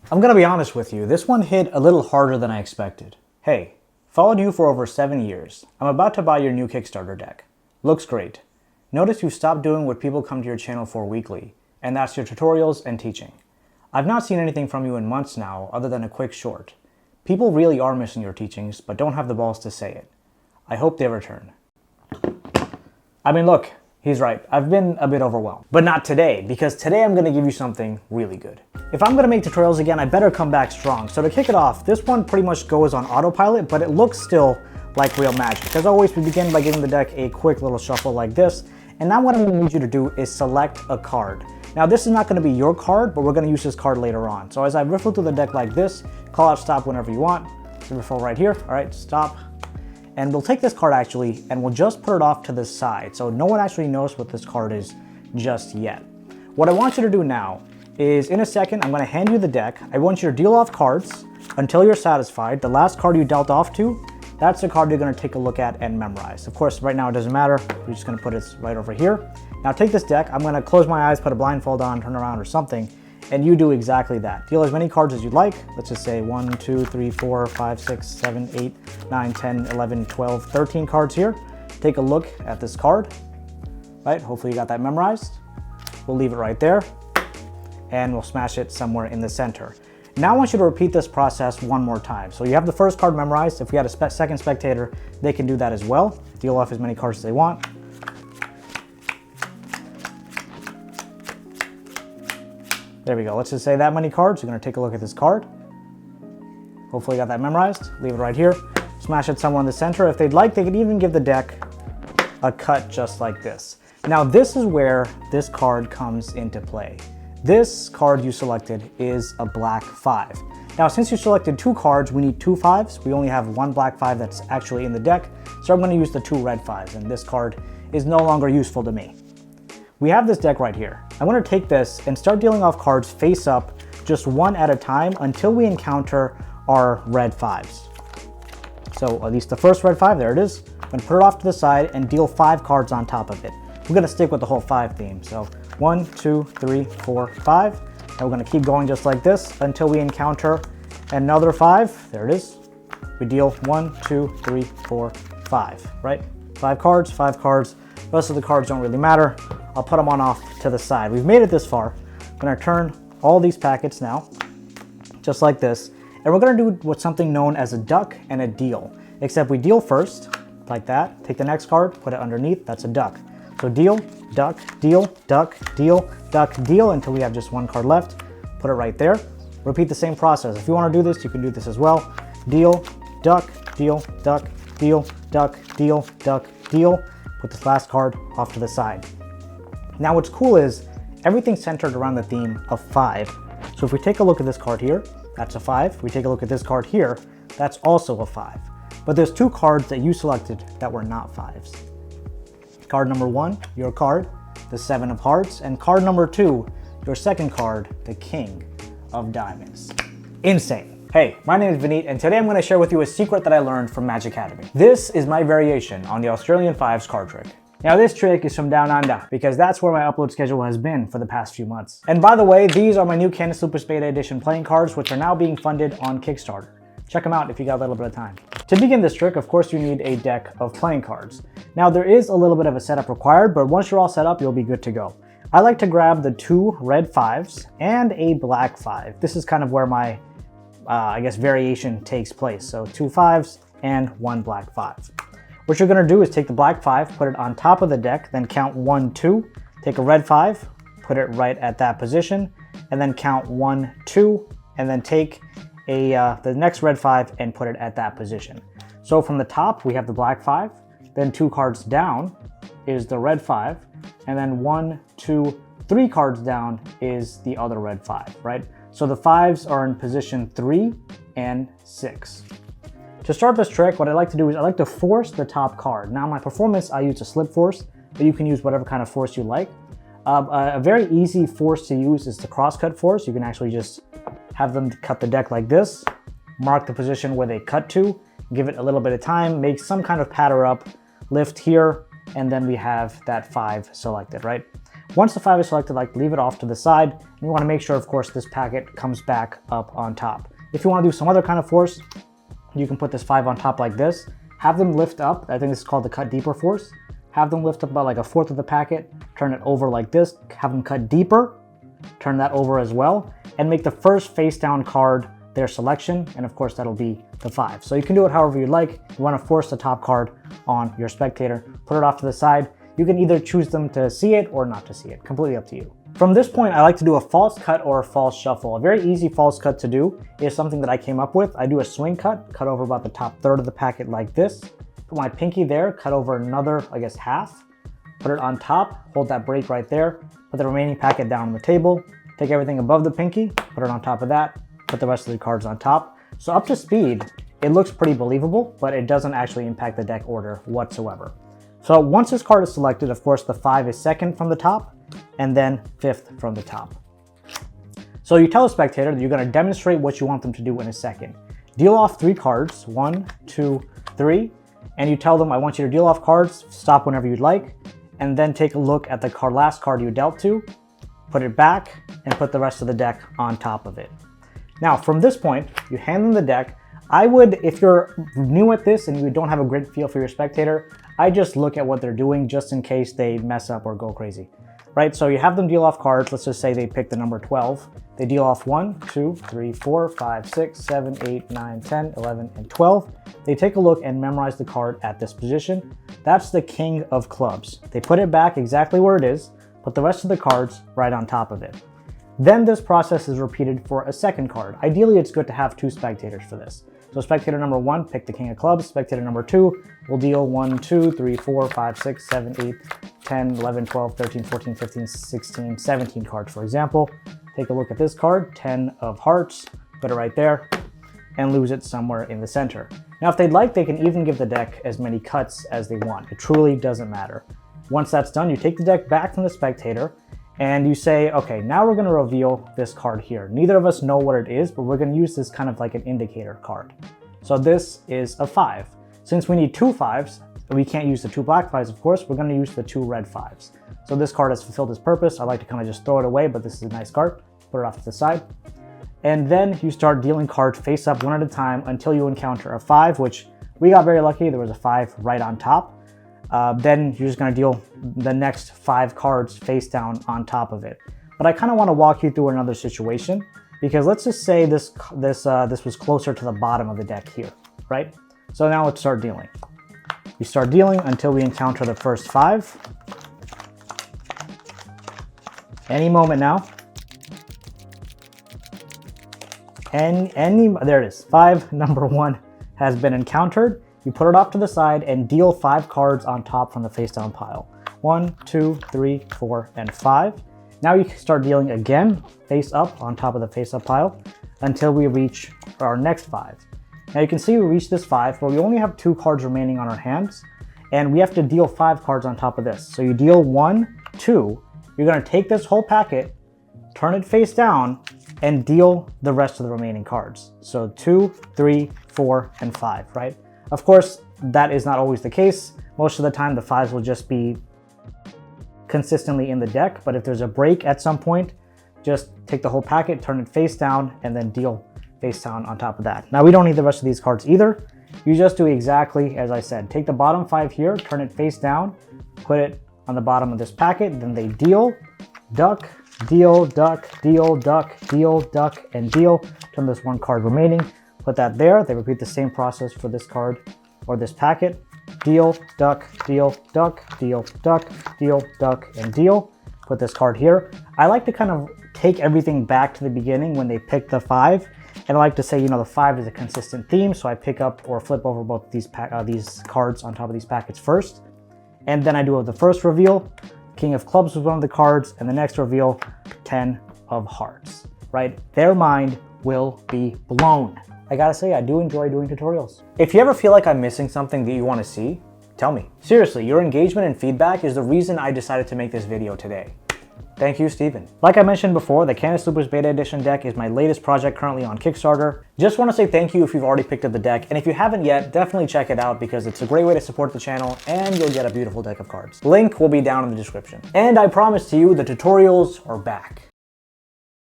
I'm gonna be honest with you, this one hit a little harder than I expected. Hey, followed you for over 7 years. I'm about to buy your new Kickstarter deck. Looks great. Notice you stopped doing what people come to your channel for weekly, and that's your tutorials and teaching. I've not seen anything from you in months now other than a quick short. People really are missing your teachings, but don't have the balls to say it. I hope they return. I mean, look, he's right. I've been a bit overwhelmed. But not today, because today I'm gonna give you something really good. If I'm gonna make tutorials again, I better come back strong. So to kick it off, this one pretty much goes on autopilot, but it looks still like real magic. As always, we begin by giving the deck a quick little shuffle like this. And now what I'm gonna need you to do is select a card. Now this is not gonna be your card, but we're gonna use this card later on. So as I riffle through the deck like this, call out stop whenever you want. Riffle right here, all right, stop. And we'll take this card actually, and we'll just put it off to the side. So no one actually knows what this card is just yet. What I want you to do now is in a second, I'm gonna hand you the deck. I want you to deal off cards until you're satisfied. The last card you dealt off to, that's the card you're gonna take a look at and memorize. Of course, right now it doesn't matter. We're just gonna put it right over here. Now take this deck, I'm gonna close my eyes, put a blindfold on, turn around or something, and you do exactly that. Deal as many cards as you'd like. Let's just say 1, 2, 3, 4, 5, 6, 7, 8, 9, 10, 11, 12, 13 cards here. Take a look at this card, right? Hopefully you got that memorized. We'll leave it right there, and we'll smash it somewhere in the center. Now I want you to repeat this process one more time. So you have the first card memorized. If we had a second spectator, they can do that as well. Deal off as many cards as they want. There we go. Let's just say that many cards. You're going to take a look at this card. Hopefully you got that memorized. Leave it right here. Smash it somewhere in the center. If they'd like, they could even give the deck a cut just like this. Now this is where this card comes into play. This card you selected is a black 5. Now since you selected 2 cards, we need 2 5s. We only have 1 black 5 that's actually in the deck, so I'm going to use the 2 red 5s, and this card is no longer useful to me. We have this deck right here. I'm going to take this and start dealing off cards face up, just one at a time until we encounter our red 5s. So at least the first red 5, there it is. I'm going to put it off to the side and deal 5 cards on top of it. We're going to stick with the whole 5 theme. So 1, 2, 3, 4, 5. And we're going to keep going just like this until we encounter another 5. There it is. We deal 1, 2, 3, 4, 5, right? 5 cards, 5 cards. The rest of the cards don't really matter. I'll put them on off to the side. We've made it this far. I'm going to turn all these packets now, just like this. And we're going to do what's something known as a duck and a deal. Except we deal first, like that. Take the next card, put it underneath. That's a duck. So deal, duck, deal, duck, deal, duck, deal, until we have just 1 card left. Put it right there. Repeat the same process. If you want to do this, you can do this as well. Deal, duck, deal, duck, deal, duck, deal, duck, deal. Put this last card off to the side. Now what's cool is everything's centered around the theme of 5. So if we take a look at this card here, that's a 5. If we take a look at this card here, that's also a 5. But there's 2 cards that you selected that were not 5s. Card number 1, your card, the 7 of hearts, and card number 2, your second card, the King of Diamonds. Insane. Hey, my name is Vineet, and today I'm going to share with you a secret that I learned from Magic Academy. This is my variation on the Australian 5s card trick. Now this trick is from down under, because that's where my upload schedule has been for the past few months. And by the way, these are my new Canis Lupus Beta Edition playing cards, which are now being funded on Kickstarter. Check them out if you got a little bit of time. To begin this trick, of course, you need a deck of playing cards. Now there is a little bit of a setup required, but once you're all set up, you'll be good to go. I like to grab the 2 red 5s and a black 5. This is kind of where my, I guess, variation takes place. So 2 5s and 1 black 5. What you're gonna do is take the black 5, put it on top of the deck, then count 1, 2, take a red 5, put it right at that position, and then count 1, 2, and then take the next red 5 and put it at that position. So from the top, we have the black 5, then 2 cards down is the red 5, and then 1, 2, 3 cards down is the other red 5, right? So the 5s are in position 3 and 6. To start this trick, what I like to do is I like to force the top card. Now my performance, I use a slip force, but you can use whatever kind of force you like. A very easy force to use is the crosscut force. You can actually just have them cut the deck like this, mark the position where they cut to, give it a little bit of time, make some kind of patter up, lift here, and then we have that 5 selected, right? Once the 5 is selected, leave it off to the side. And you want to make sure, of course, this packet comes back up on top. If you want to do some other kind of force, you can put this 5 on top like this. Have them lift up. I think this is called the cut deeper force. Have them lift up about like a fourth of the packet, turn it over like this, have them cut deeper, turn that over as well, and make the first face down card their selection, and of course that'll be the 5. So you can do it however you like. You want to force the top card on your spectator, put it off to the side. You can either choose them to see it or not to see it, completely up to you. From this point, I like to do a false cut or a false shuffle. A very easy false cut to do is something that I came up with. I do a swing cut over about the top third of the packet like this. Put my pinky there, cut over another, I guess half, put it on top, hold that break right there, put the remaining packet down on the table, take everything above the pinky, put it on top of that, put the rest of the cards on top. So up to speed, it looks pretty believable, but it doesn't actually impact the deck order whatsoever. So once this card is selected, of course, the 5 is second from the top, and then 5th from the top. So you tell the spectator that you're going to demonstrate what you want them to do in a second. Deal off 3 cards, 1, 2, 3, and you tell them, I want you to deal off cards, stop whenever you'd like, and then take a look at the last card you dealt to, put it back, and put the rest of the deck on top of it. Now, from this point, you hand them the deck. I would, if you're new at this and you don't have a great feel for your spectator, I just look at what they're doing just in case they mess up or go crazy. Right, so you have them deal off cards. Let's just say they pick the number 12. They deal off 1, 2, 3, 4, 5, 6, 7, 8, 9, 10, 11, and 12. They take a look and memorize the card at this position. That's the king of clubs. They put it back exactly where it is, put the rest of the cards right on top of it. Then this process is repeated for a second card. Ideally, it's good to have 2 spectators for this. So spectator number 1, pick the king of clubs. Spectator number 2 will deal 1, 2, 3, 4, 5, 6, 7, 8, 10, 11, 12, 13, 14, 15, 16, 17 cards, for example. Take a look at this card, 10 of hearts, put it right there, and lose it somewhere in the center. Now, if they'd like, they can even give the deck as many cuts as they want. It truly doesn't matter. Once that's done, you take the deck back from the spectator, and you say, okay, now we're going to reveal this card here. Neither of us know what it is, but we're going to use this kind of like an indicator card. So this is a 5. Since we need 2 5s, we can't use the 2 black 5s, of course, we're going to use the 2 red 5s. So this card has fulfilled its purpose. I like to kind of just throw it away, but this is a nice card. Put it off to the side. And then you start dealing cards face up one at a time until you encounter a 5, which we got very lucky. There was a 5 right on top. Then you're just going to deal the next 5 cards face down on top of it. But I kind of want to walk you through another situation, because let's just say this was closer to the bottom of the deck here, right? So now let's start dealing. We start dealing until we encounter the first 5. Any moment now. There it is. 5, number 1 has been encountered. You put it off to the side and deal 5 cards on top from the face down pile. 1, 2, 3, 4, and 5. Now you can start dealing again, face up on top of the face up pile, until we reach our next 5. Now you can see we reached this 5, but we only have 2 cards remaining on our hands, and we have to deal 5 cards on top of this. So you deal 1, 2, you're going to take this whole packet, turn it face down, and deal the rest of the remaining cards. So 2, 3, 4, and 5, right? Of course, that is not always the case. Most of the time, the 5s will just be consistently in the deck, but if there's a break at some point, just take the whole packet, turn it face down, and then deal face down on top of that. Now, we don't need the rest of these cards either. You just do exactly as I said. Take the bottom 5 here, turn it face down, put it on the bottom of this packet, then they deal, duck, deal, duck, deal, duck, deal, duck, and deal. Turn this 1 card remaining, put that there. They repeat the same process for this card or this packet. Deal, duck, deal, duck, deal, duck, deal, duck, and deal. Put this card here. I like to kind of take everything back to the beginning when they pick the 5. And I like to say, you know, the 5 is a consistent theme, so I pick up or flip over both these cards on top of these packets first. And then I do the first reveal. King of Clubs was one of the cards, and the next reveal, 10 of Hearts, right? Their mind will be blown. I gotta say, I do enjoy doing tutorials. If you ever feel like I'm missing something that you wanna see, tell me. Seriously, your engagement and feedback is the reason I decided to make this video today. Thank you, Steven. Like I mentioned before, the Canis Lupus Beta Edition deck is my latest project currently on Kickstarter. Just want to say thank you if you've already picked up the deck, and if you haven't yet, definitely check it out because it's a great way to support the channel and you'll get a beautiful deck of cards. Link will be down in the description. And I promise to you, the tutorials are back.